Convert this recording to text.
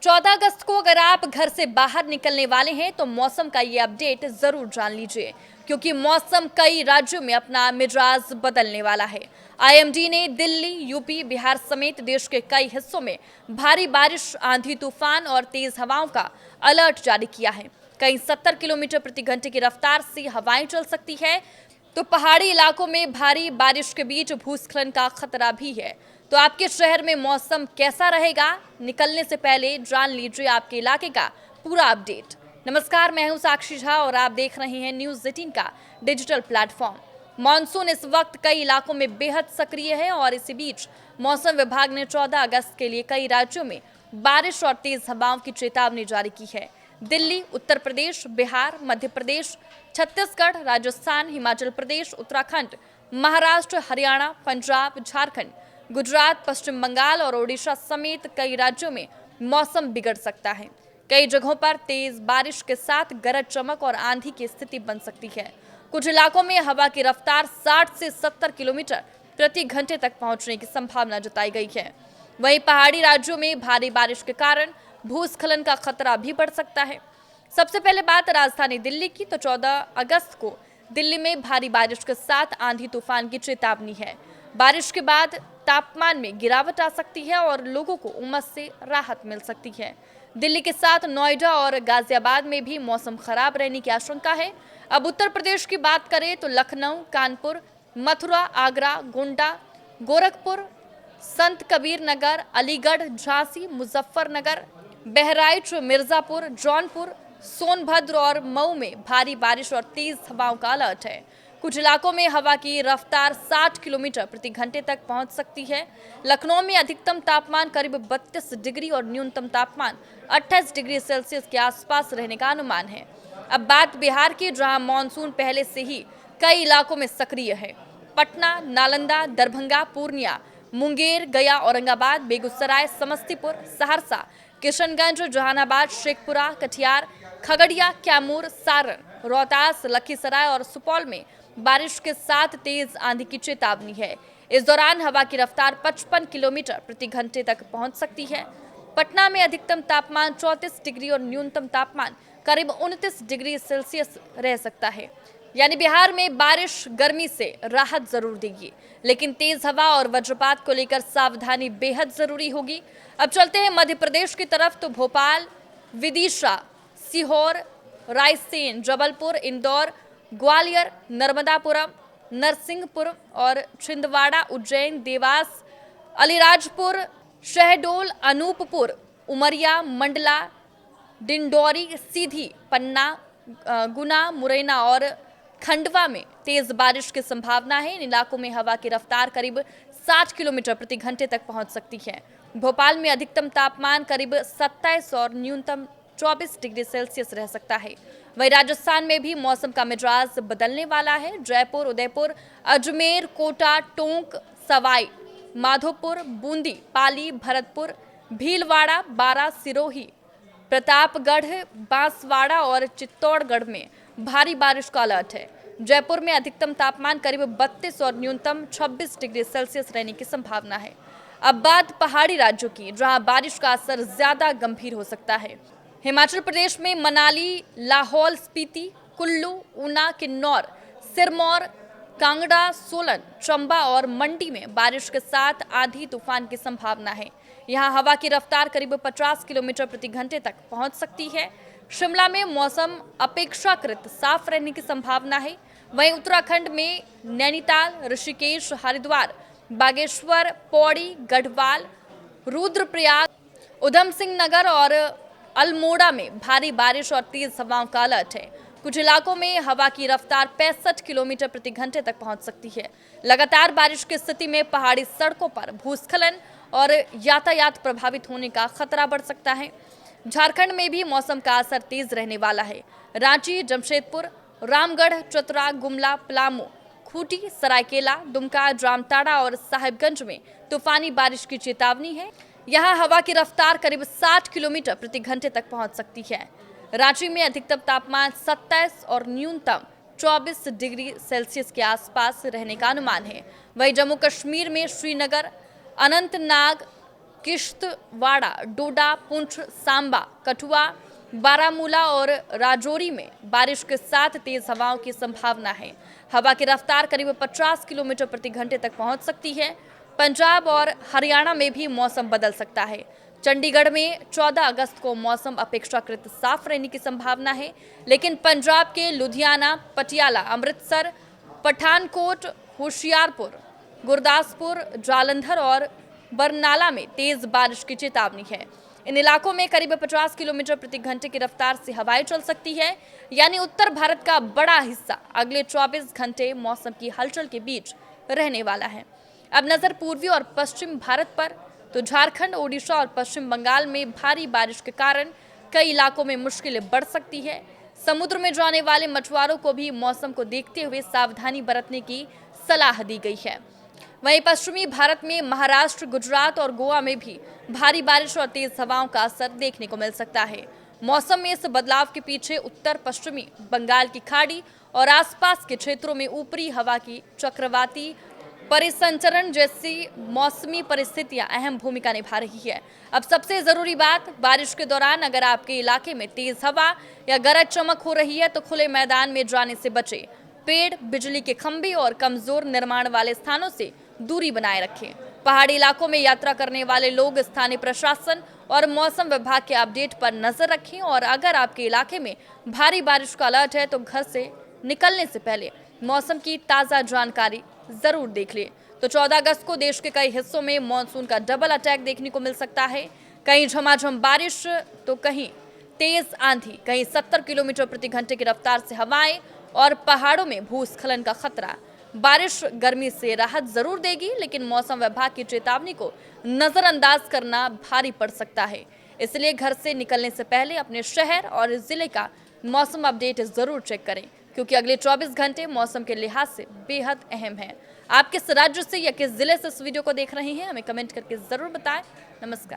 14 अगस्त को अगर आप घर से बाहर निकलने वाले हैं तो मौसम का ये अपडेट जरूर जान लीजिए, क्योंकि मौसम कई राज्यों में अपना मिजाज बदलने वाला है। आईएमडी ने दिल्ली, यूपी, बिहार समेत देश के कई हिस्सों में भारी बारिश, आंधी तूफान और तेज हवाओं का अलर्ट जारी किया है। कहीं 70 किलोमीटर प्रति घंटे की रफ्तार से हवाएं चल सकती है, तो पहाड़ी इलाकों में भारी बारिश के बीच भूस्खलन का खतरा भी है। तो आपके शहर में मौसम कैसा रहेगा, निकलने से पहले जान लीजिए आपके इलाके का पूरा अपडेट। नमस्कार, मैं हूं साक्षी झा और आप देख रहे हैं न्यूज़ 18 का डिजिटल प्लेटफॉर्म। मॉनसून इस वक्त कई इलाकों में बेहद सक्रिय है और इसी बीच मौसम विभाग ने 14 अगस्त के लिए कई राज्यों में बारिश और तेज हवाओं की चेतावनी जारी की है। दिल्ली, उत्तर प्रदेश, बिहार, मध्य प्रदेश, छत्तीसगढ़, राजस्थान, हिमाचल प्रदेश, उत्तराखंड, महाराष्ट्र, हरियाणा, पंजाब, झारखंड, गुजरात, पश्चिम बंगाल और ओडिशा समेत कई राज्यों में मौसम बिगड़ सकता है। कई जगहों पर तेज बारिश के साथ गरज चमक और आंधी की स्थिति बन सकती है। कुछ इलाकों में हवा की रफ्तार 60 से 70 किलोमीटर प्रति घंटे तक पहुंचने की संभावना जताई गई है। वहीं पहाड़ी राज्यों में भारी बारिश के कारण भूस्खलन का खतरा भी बढ़ सकता है। सबसे पहले बात राजधानी दिल्ली की, तो 14 अगस्त को दिल्ली में भारी बारिश के साथ आंधी तूफान की चेतावनी है। बारिश के बाद तापमान में गिरावट आ सकती है और लोगों को उमस से राहत मिल सकती है। दिल्ली के साथ नोएडा और गाजियाबाद में भी मौसम खराब रहने की आशंका है। अब उत्तर प्रदेश की बात करें तो लखनऊ, कानपुर, मथुरा, आगरा, गोंडा, गोरखपुर, संत कबीर नगर, अलीगढ़, झांसी, मुजफ्फरनगर, बहराइच, मिर्जापुर, जौनपुर, सोनभद्र और मऊ में भारी बारिश और तेज हवाओं का अलर्ट है। कुछ इलाकों में हवा की रफ्तार 60 किलोमीटर प्रति घंटे तक पहुंच सकती है। लखनऊ में अधिकतम तापमान करीब 32 डिग्री और न्यूनतम तापमान 28 डिग्री सेल्सियस के आसपास रहने का अनुमान है। अब बात बिहार की, जहां मानसून पहले से ही कई इलाकों में सक्रिय है। पटना, नालंदा, दरभंगा, पूर्णिया, मुंगेर, गया, औरंगाबाद, बेगूसराय, समस्तीपुर, सहरसा, किशनगंज, जहानाबाद, शेखपुरा, कटिहार, खगड़िया, कैमूर, सारण, रोहतास, लखीसराय और सुपौल में बारिश के साथ तेज आंधी की चेतावनी है। इस दौरान हवा की रफ्तार 55 किलोमीटर प्रति घंटे तक पहुंच सकती है। पटना में अधिकतम तापमान 34 डिग्री और न्यूनतम तापमान करीब 29 डिग्री सेल्सियस रह सकता है। यानी बिहार में बारिश गर्मी से राहत जरूर देगी, लेकिन तेज हवा और वज्रपात को लेकर सावधानी बेहद जरूरी होगी। अब चलते हैं मध्य प्रदेश की तरफ, तो भोपाल, विदिशा, सीहोर, रायसेन, जबलपुर, इंदौर, ग्वालियर, नर्मदापुरम, नरसिंहपुर और छिंदवाड़ा, उज्जैन, देवास, अलीराजपुर, शहडोल, अनूपपुर, उमरिया, मंडला, डिंडौरी, सीधी, पन्ना, गुना, मुरैना और खंडवा में तेज बारिश की संभावना है। इन इलाकों में हवा की रफ्तार करीब 60 किलोमीटर प्रति घंटे तक पहुंच सकती है। भोपाल में अधिकतम तापमान करीब 27 और न्यूनतम 24 डिग्री सेल्सियस रह सकता है। वहीं राजस्थान में भी मौसम का मिजाज बदलने वाला है। जयपुर, उदयपुर, अजमेर, कोटा, टोंक, सवाई माधोपुर, बूंदी, पाली, भरतपुर, भीलवाड़ा, बारा, सिरोही, प्रतापगढ़, बांसवाड़ा और चित्तौड़गढ़ में भारी बारिश का अलर्ट है। जयपुर में अधिकतम तापमान करीब 32 और न्यूनतम 26 डिग्री सेल्सियस रहने की संभावना है। अब बात पहाड़ी राज्यों की, जहां बारिश का असर ज्यादा गंभीर हो सकता है। हिमाचल प्रदेश में मनाली, लाहौल स्पीति, कुल्लू, ऊना, किन्नौर, सिरमौर, कांगड़ा, सोलन, चंबा और मंडी में बारिश के साथ आंधी तूफान की संभावना है। यहां हवा की रफ्तार करीब 50 किलोमीटर प्रति घंटे तक पहुंच सकती है। शिमला में मौसम अपेक्षाकृत साफ रहने की संभावना है। वहीं उत्तराखंड में नैनीताल, ऋषिकेश, हरिद्वार, बागेश्वर, पौड़ी, गढ़वाल, रुद्रप्रयाग, उधम सिंह नगर और अल्मोड़ा में भारी बारिश और तेज हवाओं का अलर्ट है। कुछ इलाकों में हवा की रफ्तार 65 किलोमीटर प्रति घंटे तक पहुंच सकती है। लगातार बारिश की स्थिति में पहाड़ी सड़कों पर भूस्खलन और यातायात प्रभावित होने का खतरा बढ़ सकता है। झारखंड में भी मौसम का असर तेज रहने वाला है। रांची, जमशेदपुर, रामगढ़, चतरा, गुमला, पलामू, खूंटी, सरायकेला, दुमका, जामताड़ा और साहिबगंज में तूफानी बारिश की चेतावनी है। यहाँ हवा की रफ्तार करीब 60 किलोमीटर प्रति घंटे तक पहुंच सकती है। रांची में अधिकतम तापमान 27 और न्यूनतम 24 डिग्री सेल्सियस के आसपास रहने का अनुमान है। वहीं जम्मू कश्मीर में श्रीनगर, अनंतनाग, किश्तवाड़ा, डोडा, पुंछ, सांबा, कठुआ, बारामूला और राजौरी में बारिश के साथ तेज हवाओं की संभावना है। हवा की रफ्तार करीब 50 किलोमीटर प्रति घंटे तक पहुंच सकती है। पंजाब और हरियाणा में भी मौसम बदल सकता है। चंडीगढ़ में 14 अगस्त को मौसम अपेक्षाकृत साफ रहने की संभावना है, लेकिन पंजाब के लुधियाना, पटियाला, अमृतसर, पठानकोट, होशियारपुर, गुरदासपुर, जालंधर और बरनाला में तेज बारिश की चेतावनी है। इन इलाकों में करीब 50 किलोमीटर प्रति घंटे की रफ्तार से हवाएं चल सकती है, यानी उत्तर भारत का बड़ा हिस्सा अगले 24 घंटे मौसम की हलचल के बीच रहने वाला है। अब नजर पूर्वी और पश्चिम भारत पर, तो झारखंड, ओडिशा और पश्चिम बंगाल में भारी बारिश के कारण कई इलाकों में मुश्किलें बढ़ सकती है। समुद्र में जाने वाले मछुआरों को भी मौसम को देखते हुए सावधानी बरतने की सलाह दी गई है। वहीं पश्चिमी भारत में महाराष्ट्र, गुजरात और गोवा में भी भारी बारिश और तेज हवाओं का असर देखने को मिल सकता है। मौसम में इस बदलाव के पीछे उत्तर पश्चिमी बंगाल की खाड़ी और आसपास के क्षेत्रों में ऊपरी हवा की चक्रवाती परिसंचरण जैसी मौसमी परिस्थितियां अहम भूमिका निभा रही है। अब सबसे जरूरी बात, बारिश के दौरान अगर आपके इलाके में तेज हवा या गरज चमक हो रही है तो खुले मैदान में जाने से बचें। पेड़, बिजली के खंभे और कमजोर निर्माण वाले स्थानों से दूरी बनाए रखें। पहाड़ी इलाकों में यात्रा करने वाले लोग स्थानीय प्रशासन और मौसम विभाग के अपडेट पर नजर रखें और अगर आपके इलाके में भारी बारिश का अलर्ट है तो घर से निकलने से पहले मौसम की ताज़ा जानकारी जरूर देख लें। तो 14 अगस्त को देश के कई हिस्सों में मानसून का डबल अटैक देखने को मिल सकता है। कहीं झमाझम बारिश तो कहीं तेज आंधी, कहीं 70 किलोमीटर प्रति घंटे की रफ्तार से हवाएं और पहाड़ों में भूस्खलन का खतरा। बारिश गर्मी से राहत जरूर देगी, लेकिन मौसम विभाग की चेतावनी को नजरअंदाज करना भारी पड़ सकता है। इसलिए घर से निकलने से पहले अपने शहर और जिले का मौसम अपडेट जरूर चेक करें, क्योंकि अगले 24 घंटे मौसम के लिहाज से बेहद अहम है। आप किस राज्य से या किस जिले से इस वीडियो को देख रहे हैं, हमें कमेंट करके जरूर बताएं। नमस्कार।